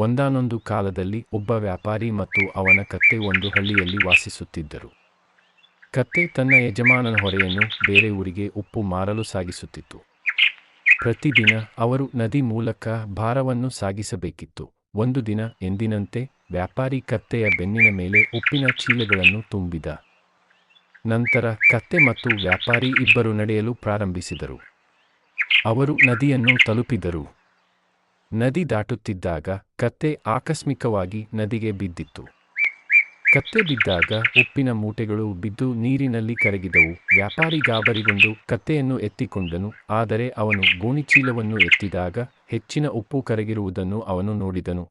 ಒಂದಾನೊಂದು ಕಾಲದಲ್ಲಿ ಒಬ್ಬ ವ್ಯಾಪಾರಿ ಮತ್ತು ಅವನ ಕತ್ತೆ ಒಂದು ಹಳ್ಳಿಯಲ್ಲಿ ವಾಸಿಸುತ್ತಿದ್ದರು. ಕತ್ತೆ ತನ್ನ ಯಜಮಾನನ ಹೊರೆಯನ್ನು ಬೇರೆ ಊರಿಗೆ ಉಪ್ಪು ಮಾರಲು ಸಾಗಿಸುತ್ತಿತ್ತು. ಪ್ರತಿದಿನ ಅವರು ನದಿ ಮೂಲಕ ಭಾರವನ್ನು ಸಾಗಿಸಬೇಕಿತ್ತು. ಒಂದು ದಿನ ಎಂದಿನಂತೆ ವ್ಯಾಪಾರಿ ಕತ್ತೆಯ ಬೆನ್ನಿನ ಮೇಲೆ ಉಪ್ಪಿನ ಚೀಲಗಳನ್ನು ತುಂಬಿದ. ನಂತರ ಕತ್ತೆ ಮತ್ತು ವ್ಯಾಪಾರಿ ಇಬ್ಬರು ನಡೆಯಲು ಪ್ರಾರಂಭಿಸಿದರು. ಅವರು ನದಿಯನ್ನು ತಲುಪಿದರು. ನದಿ ದಾಟುತ್ತಿದ್ದಾಗ ಕತ್ತೆ ಆಕಸ್ಮಿಕವಾಗಿ ನದಿಗೆ ಬಿದ್ದಿತ್ತು. ಕತ್ತೆ ಬಿದ್ದಾಗ ಉಪ್ಪಿನ ಮೂಟೆಗಳು ಬಿದ್ದು ನೀರಿನಲ್ಲಿ ಕರಗಿದವು. ವ್ಯಾಪಾರಿ ಗಾಬರಿಗೊಂಡು ಕತ್ತೆಯನ್ನು ಎತ್ತಿಕೊಂಡನು. ಆದರೆ ಅವನು ಗೋಣಿಚೀಲವನ್ನು ಎತ್ತಿದಾಗ ಹೆಚ್ಚಿನ ಉಪ್ಪು ಕರಗಿರುವುದನ್ನು ಅವನು ನೋಡಿದನು.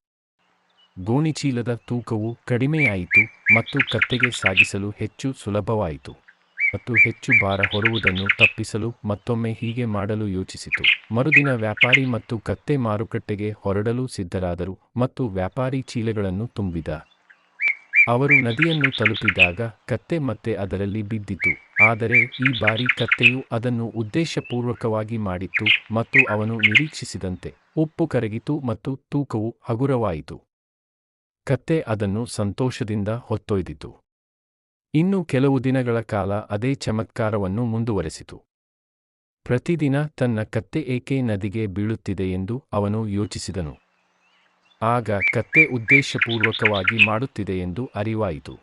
ಗೋಣಿಚೀಲದ ತೂಕವು ಕಡಿಮೆಯಾಯಿತು ಮತ್ತು ಕತ್ತೆಗೆ ಸಾಗಿಸಲು ಹೆಚ್ಚು ಸುಲಭವಾಯಿತು. ಮತ್ತು ಹೆಚ್ಚು ಭಾರ ಹೊರುವುದನ್ನು ತಪ್ಪಿಸಲು ಮತ್ತೊಮ್ಮೆ ಹೀಗೆ ಮಾಡಲು ಯೋಚಿಸಿತು. ಮರುದಿನ ವ್ಯಾಪಾರಿ ಮತ್ತು ಕತ್ತೆ ಮಾರುಕಟ್ಟೆಗೆ ಹೊರಡಲು ಸಿದ್ಧರಾದರು ಮತ್ತು ವ್ಯಾಪಾರಿ ಚೀಲಗಳನ್ನು ತುಂಬಿದ. ಅವರು ನದಿಯನ್ನು ತಲುಪಿದಾಗ ಕತ್ತೆ ಮತ್ತೆ ಅದರಲ್ಲಿ ಬಿದ್ದಿತು. ಆದರೆ ಈ ಬಾರಿ ಕತ್ತೆಯು ಅದನ್ನು ಉದ್ದೇಶಪೂರ್ವಕವಾಗಿ ಮಾಡಿತ್ತು ಮತ್ತು ಅವನು ನಿರೀಕ್ಷಿಸಿದಂತೆ ಉಪ್ಪು ಕರಗಿತು ಮತ್ತು ತೂಕವು ಹಗುರವಾಯಿತು. ಕತ್ತೆ ಅದನ್ನು ಸಂತೋಷದಿಂದ ಹೊತ್ತೊಯ್ದಿತು. ಇನ್ನು ಕೆಲವು ದಿನಗಳ ಕಾಲ ಅದೇ ಚಮತ್ಕಾರವನ್ನು ಮುಂದುವರೆಸಿತು. ಪ್ರತಿದಿನ ತನ್ನ ಕತ್ತೆ ಏಕೆ ನದಿಗೆ ಬೀಳುತ್ತಿದೆ ಎಂದು ಅವನು ಯೋಚಿಸಿದನು. ಆಗ ಕತ್ತೆ ಉದ್ದೇಶಪೂರ್ವಕವಾಗಿ ಮಾಡುತ್ತಿದೆ ಎಂದು ಅರಿವಾಯಿತು.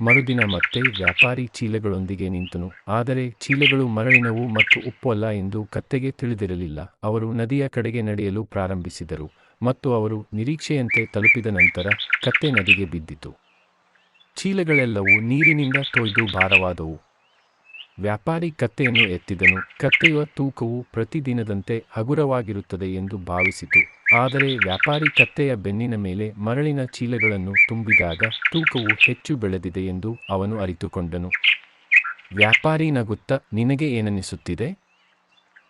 ಮರುದಿನ ಮತ್ತೆ ವ್ಯಾಪಾರಿ ಚೀಲಗಳೊಂದಿಗೆ ನಿಂತನು. ಆದರೆ ಚೀಲಗಳು ಮರಳಿನವು ಮತ್ತು ಉಪ್ಪು ಅಲ್ಲ ಎಂದು ಕತ್ತೆಗೆ ತಿಳಿದಿರಲಿಲ್ಲ. ಅವರು ನದಿಯ ಕಡೆಗೆ ನಡೆಯಲು ಪ್ರಾರಂಭಿಸಿದರು ಮತ್ತು ಅವರು ನಿರೀಕ್ಷೆಯಂತೆ ತಲುಪಿದ ನಂತರ ಕತ್ತೆ ನದಿಗೆ ಬಿದ್ದಿತು. ಚೀಲಗಳೆಲ್ಲವೂ ನೀರಿನಿಂದ ತೊಯ್ದು ಭಾರವಾದವು. ವ್ಯಾಪಾರಿ ಕತ್ತೆಯನ್ನು ಎತ್ತಿದನು. ಕತ್ತೆಯ ತೂಕವು ಪ್ರತಿದಿನದಂತೆ ಹಗುರವಾಗಿರುತ್ತದೆ ಎಂದು ಭಾವಿಸಿತು. ಆದರೆ ವ್ಯಾಪಾರಿ ಕತ್ತೆಯ ಬೆನ್ನಿನ ಮೇಲೆ ಮರಳಿನ ಚೀಲಗಳನ್ನು ತುಂಬಿದಾಗ ತೂಕವು ಹೆಚ್ಚು ಬೆಳೆದಿದೆ ಎಂದು ಅವನು ಅರಿತುಕೊಂಡನು. ವ್ಯಾಪಾರಿ ನಗುತ್ತಾ, ನಿನಗೆ ಏನನ್ನಿಸುತ್ತಿದೆ?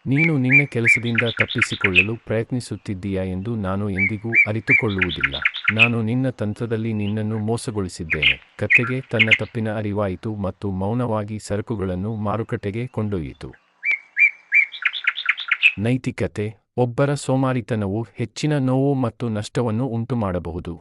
ನೀನು ನಿನ್ನ ಕೆಲಸದಿಂದ ತಪ್ಪಿಸಿಕೊಳ್ಳಲು ಪ್ರಯತ್ನಿಸುತ್ತಿದ್ದೀಯಾ ಎಂದು ನಾನು ಎಂದಿಗೂ ಅರಿತುಕೊಳ್ಳುವುದಿಲ್ಲ. ನಾನು ನಿನ್ನ ತಂತ್ರದಲ್ಲಿ ನಿನ್ನನ್ನು ಮೋಸಗೊಳಿಸಿದ್ದೇನೆ. ಕತ್ತೆಗೆ ತನ್ನ ತಪ್ಪಿನ ಅರಿವಾಯಿತು ಮತ್ತು ಮೌನವಾಗಿ ಸರಕುಗಳನ್ನು ಮಾರುಕಟ್ಟೆಗೆ ಕೊಂಡೊಯ್ಯಿತು. ನೈತಿಕತೆ: ಒಬ್ಬರ ಸೋಮಾರಿತನವು ಹೆಚ್ಚಿನ ನೋವು ಮತ್ತು ನಷ್ಟವನ್ನು ಉಂಟುಮಾಡಬಹುದು.